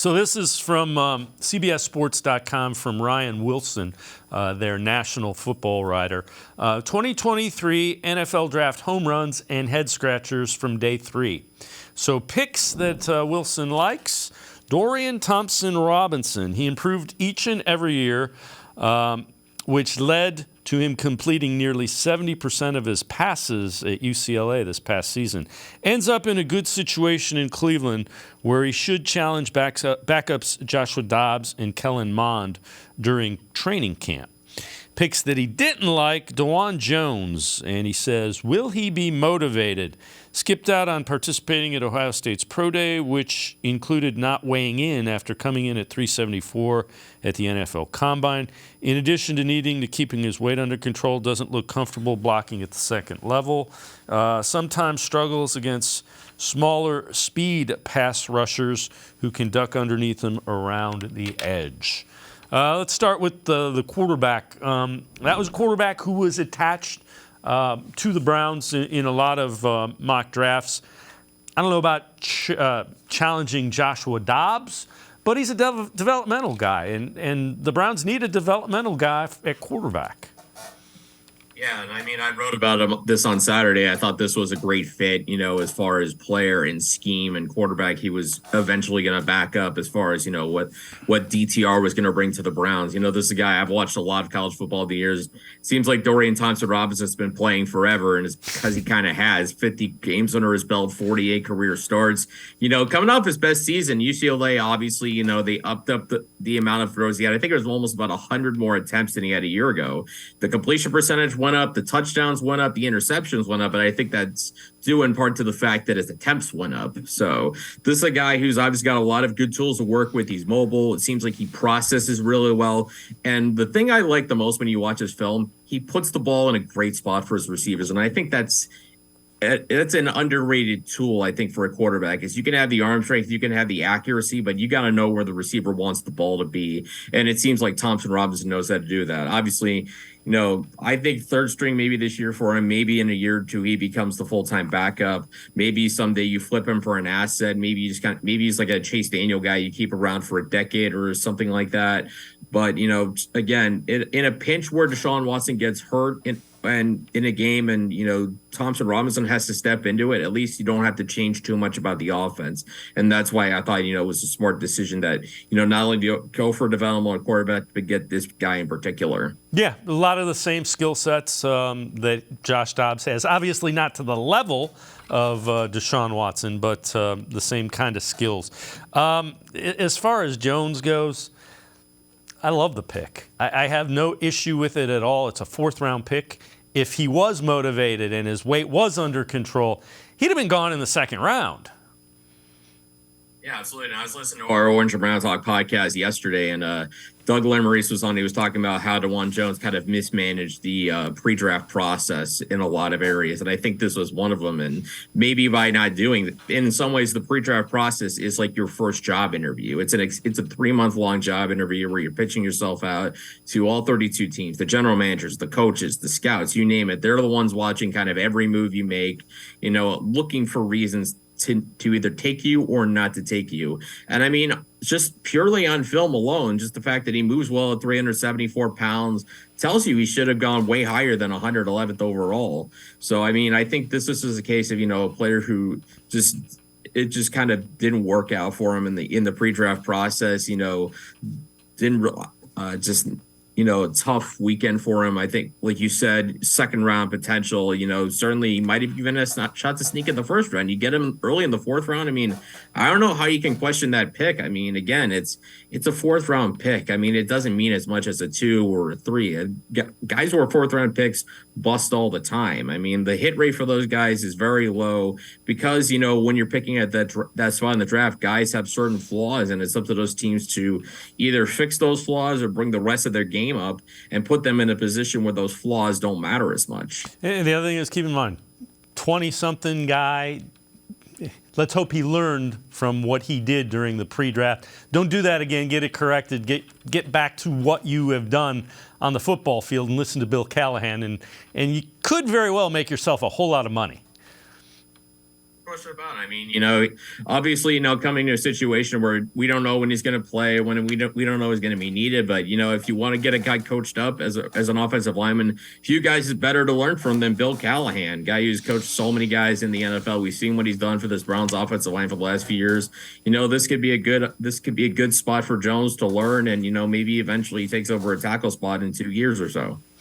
So this is from CBS Sports.com from Ryan Wilson, their national football writer. 2023 NFL Draft home runs and head scratchers from day 3. So picks that Wilson likes: Dorian Thompson-Robinson. He improved each and every year, which led to him completing nearly 70% of his passes at UCLA this past season. Ends up in a good situation in Cleveland, where he should challenge backups Joshua Dobbs and Kellen Mond during training camp. Picks that he didn't like: DeJuan Jones, and he says, will he be motivated? Skipped out on participating at Ohio State's Pro Day, which included not weighing in after coming in at 374 at the NFL Combine. In addition to needing to keeping his weight under control, doesn't look comfortable blocking at the second level. Sometimes struggles against smaller speed pass rushers who can duck underneath him around the edge. Let's start with the quarterback. That was a quarterback who was attached to the Browns in a lot of mock drafts. I don't know about challenging Joshua Dobbs, but he's a developmental guy, and the Browns need a developmental guy at quarterback. Yeah, and I mean, I wrote about this on Saturday. I thought this was a great fit, as far as player and scheme and quarterback. He was eventually going to back up as far as, what DTR was going to bring to the Browns. This is a guy I've watched a lot of college football over the years. Seems like Dorian Thompson-Robinson has been playing forever, and it's because he kind of has 50 games under his belt, 48 career starts. Coming off his best season, UCLA, obviously, they upped up the amount of throws he had. I think it was almost about 100 more attempts than he had a year ago. The completion percentage went up, the touchdowns went up, the interceptions went up, and I think that's due in part to the fact that his attempts went up. So this is a guy who's obviously got a lot of good tools to work with. He's mobile. It seems like he processes really well. And the thing I like the most when you watch his film, he puts the ball in a great spot for his receivers. And I think that's an underrated tool, I think, for a quarterback. Is you can have the arm strength, you can have the accuracy, but you got to know where the receiver wants the ball to be. And it seems like Thompson-Robinson knows how to do that. Obviously, I think third string maybe this year for him. Maybe in a year or two he becomes the full-time backup. Maybe someday you flip him for an asset. Maybe maybe he's like a Chase Daniel guy you keep around for a decade or something like that. But again, in a pinch where Deshaun Watson gets hurt and in a game, and Thompson-Robinson has to step into it, at least you don't have to change too much about the offense. And that's why I thought it was a smart decision that not only do you go for a developmental quarterback, but get this guy in particular. Yeah, a lot of the same skill sets that Josh Dobbs has. Obviously not to the level of Deshaun Watson, but the same kind of skills. As far as Jones goes, I love the pick. I have no issue with it at all. It's a 4th-round pick. If he was motivated and his weight was under control, he'd have been gone in the 2nd round. Yeah, absolutely. And I was listening to our Orange and Brown Talk podcast yesterday, and Doug Lemerise was on. He was talking about how DeJuan Jones kind of mismanaged the pre-draft process in a lot of areas, and I think this was one of them. And maybe by not doing it, in some ways, the pre-draft process is like your first job interview. It's a 3-month-long job interview where you're pitching yourself out to all 32 teams, the general managers, the coaches, the scouts, you name it. They're the ones watching kind of every move you make, looking for reasons to either take you or not to take you. And I mean, just purely on film alone, just the fact that he moves well at 374 pounds tells you he should have gone way higher than 111th overall. So, I mean, I think this is a case of, a player who it just kind of didn't work out for him in the pre-draft process, a tough weekend for him. I think, like you said, 2nd round potential, certainly he might have even a shot to sneak in the 1st round. You get him early in the 4th round. I mean, I don't know how you can question that pick. I mean, again, it's a 4th round pick. I mean, it doesn't mean as much as a 2 or a 3. Guys who are 4th round picks bust all the time. I mean, the hit rate for those guys is very low because, when you're picking at that spot in the draft, guys have certain flaws, and it's up to those teams to either fix those flaws or bring the rest of their game up and put them in a position where those flaws don't matter as much. And the other thing is, keep in mind, 20-something guy, let's hope he learned from what he did during the pre-draft. Don't do that again. Get it corrected. Get back to what you have done on the football field and listen to Bill Callahan, and you could very well make yourself a whole lot of money. question about it. I mean, obviously, coming to a situation where we don't know when he's going to play, when we don't know he's going to be needed. But if you want to get a guy coached up as an offensive lineman, few guys is better to learn from than Bill Callahan, guy who's coached so many guys in the NFL. We've seen what he's done for this Browns offensive line for the last few years. This could be a good spot for Jones to learn, and maybe eventually he takes over a tackle spot in 2 years or so.